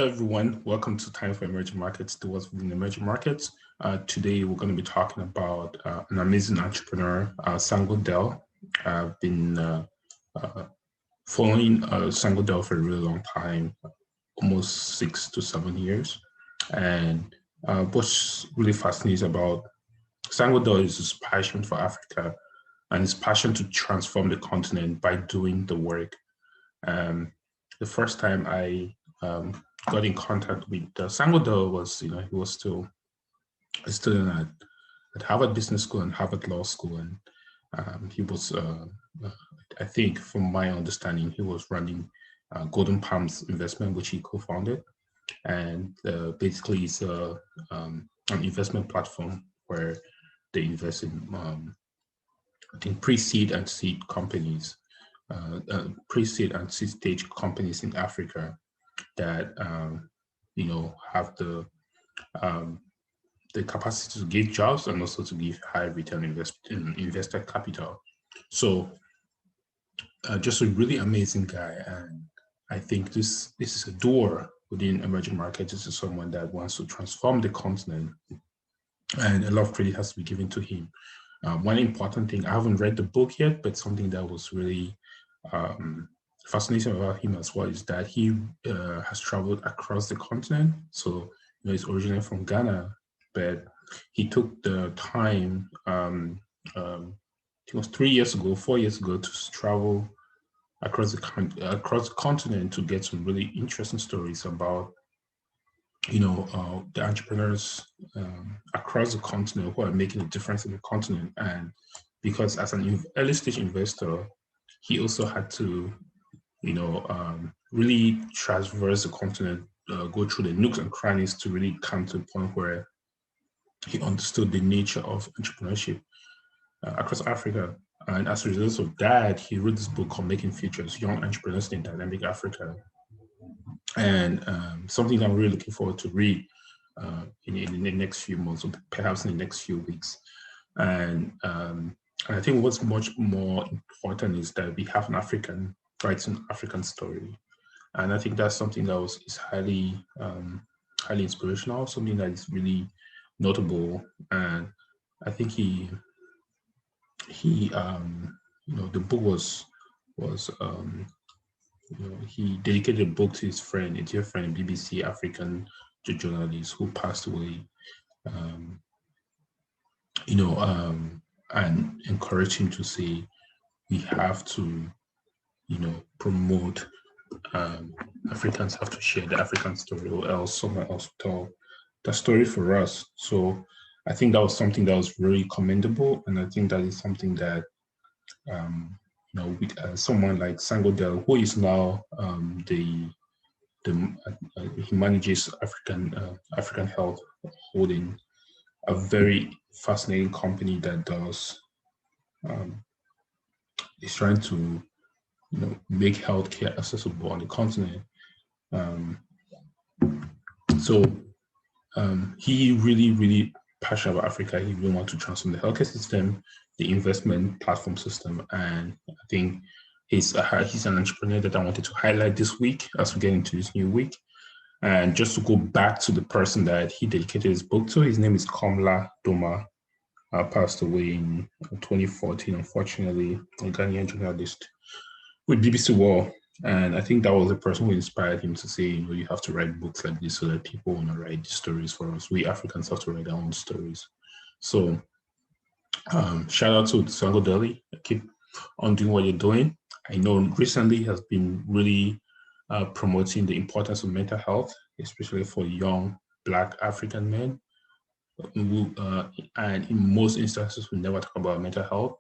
Hello, everyone. Welcome to Time for Emerging Markets, Doers within emerging markets. Today, we're going to be talking about an amazing entrepreneur, Sangu Delle. I've been following Sangu Delle for a really long time, almost 6 to 7 years. And what's really fascinating about Sangu Delle is his passion for Africa and his passion to transform the continent by doing the work. The first time I got in contact with Sangu Delle was, he was still a student at Harvard Business School and Harvard Law School. And he was, I think from my understanding, he was running Golden Palms Investment, which he co-founded. And basically it's an investment platform where they invest in, I think, pre-seed and seed companies, pre-seed and seed stage companies in Africa that have the capacity to give jobs and also to give high return invested capital. So just a really amazing guy, and I think this is a door within emerging markets. This is someone that wants to transform the continent, and a lot of credit has to be given to him. One important thing, I haven't read the book yet, but something that was really fascinating about him as well is that he has traveled across the continent. So he's originally from Ghana, but he took the time, it was 3 years ago, 4 years ago, to travel across the continent to get some really interesting stories about the entrepreneurs across the continent who are making a difference in the continent. And because as an early stage investor, he also had to really traverse the continent, go through the nooks and crannies to really come to a point where he understood the nature of entrepreneurship across Africa. And as a result of that, he wrote this book called Making Futures, Young Entrepreneurs in Dynamic Africa. And something that I'm really looking forward to read in the next few months, or perhaps in the next few weeks. And I think what's much more important is that we have an African writing African story. And I think that's something that is highly inspirational, something that is really notable. And I think the book was he dedicated a book to his friend, a dear friend, a BBC African journalist who passed away, and encouraged him to say, we have to, promote, Africans have to share the African story, or else someone else will tell the story for us. So I think that was something that was very commendable. And I think that is something that, with someone like Sangu Delle, who is now he manages African Health Holding, a very fascinating company that does is trying to make healthcare accessible on the continent. So he really passionate about Africa. He really wants to transform the healthcare system, the investment platform system, and I think he's an entrepreneur that I wanted to highlight this week as we get into this new week. And just to go back to the person that he dedicated his book to, his name is Komla Doma. Passed away in 2014, unfortunately, a Ghanaian journalist with BBC World. And I think that was the person who inspired him to say, you have to write books like this so that people want to write stories for us. We Africans have to write our own stories. So shout out to Sangu Delle. Keep on doing what you're doing. I know recently has been really promoting the importance of mental health, especially for young Black African men. And in most instances, we never talk about mental health.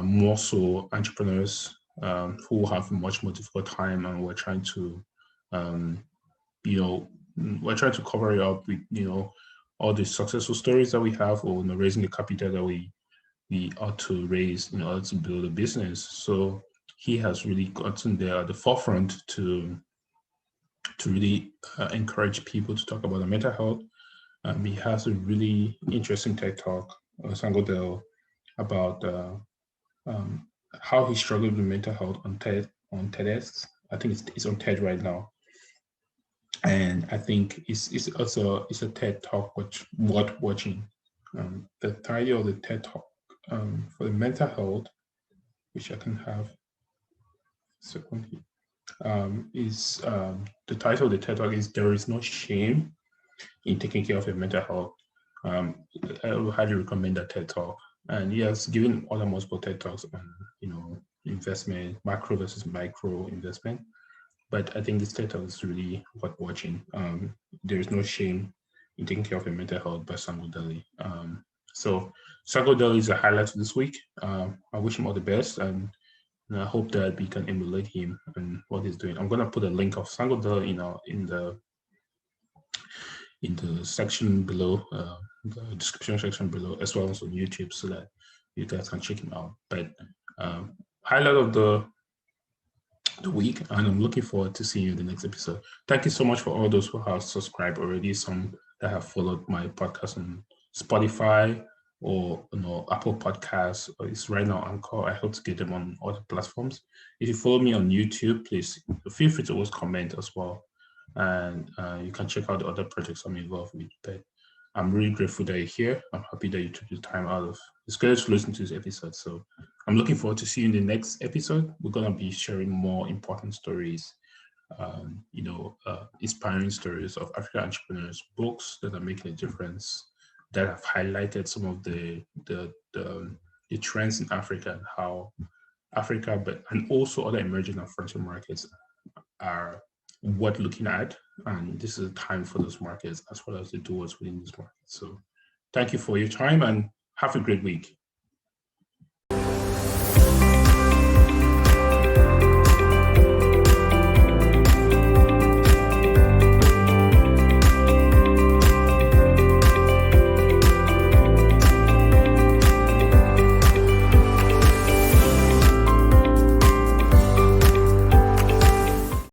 More so entrepreneurs who have a much more difficult time, and we're trying to, cover it up with, all the successful stories that we have, or raising the capital that we ought to raise in order to build a business. So he has really gotten there at the forefront to really encourage people to talk about the mental health. He has a really interesting TED Talk, Sangu Delle, about how he struggled with mental health on TEDx. I think it's on TED right now. And I think it's also it's a TED talk worth watching. The title of the TED talk for the mental health, which I can have second here, is the title of the TED talk is "There is no shame in taking care of your mental health." Um, I would highly recommend that TED talk. And he has given other multiple TED talks on investment, macro versus micro investment. But I think this TED talk is really worth watching. There is no shame in taking care of your mental health by Sangu Delle. So Sangu Delle is a highlight this week. I wish him all the best, and I hope that we can emulate him and what he's doing. I'm gonna put a link of Sangu Delle in the section below, the description section below, as well as on YouTube, so that you guys can check him out. But highlight of the week, and I'm looking forward to seeing you in the next episode. Thank you so much for all those who have subscribed already, some that have followed my podcast on Spotify or Apple Podcasts, or it's right now Anchor. I hope to get them on other platforms. If you follow me on YouTube, please feel free to always comment as well, and you can check out the other projects I'm involved with. But I'm really grateful that you're here. I'm happy that you took the time out of the schedule to listen to this episode. So I'm looking forward to seeing you in the next episode. We're going to be sharing more important stories, inspiring stories of African entrepreneurs, books that are making a difference, that have highlighted some of the trends in Africa and how Africa, and also other emerging and frontier markets are worth looking at. And this is a time for those markets as well as the doers within this market. So thank you for your time and have a great week.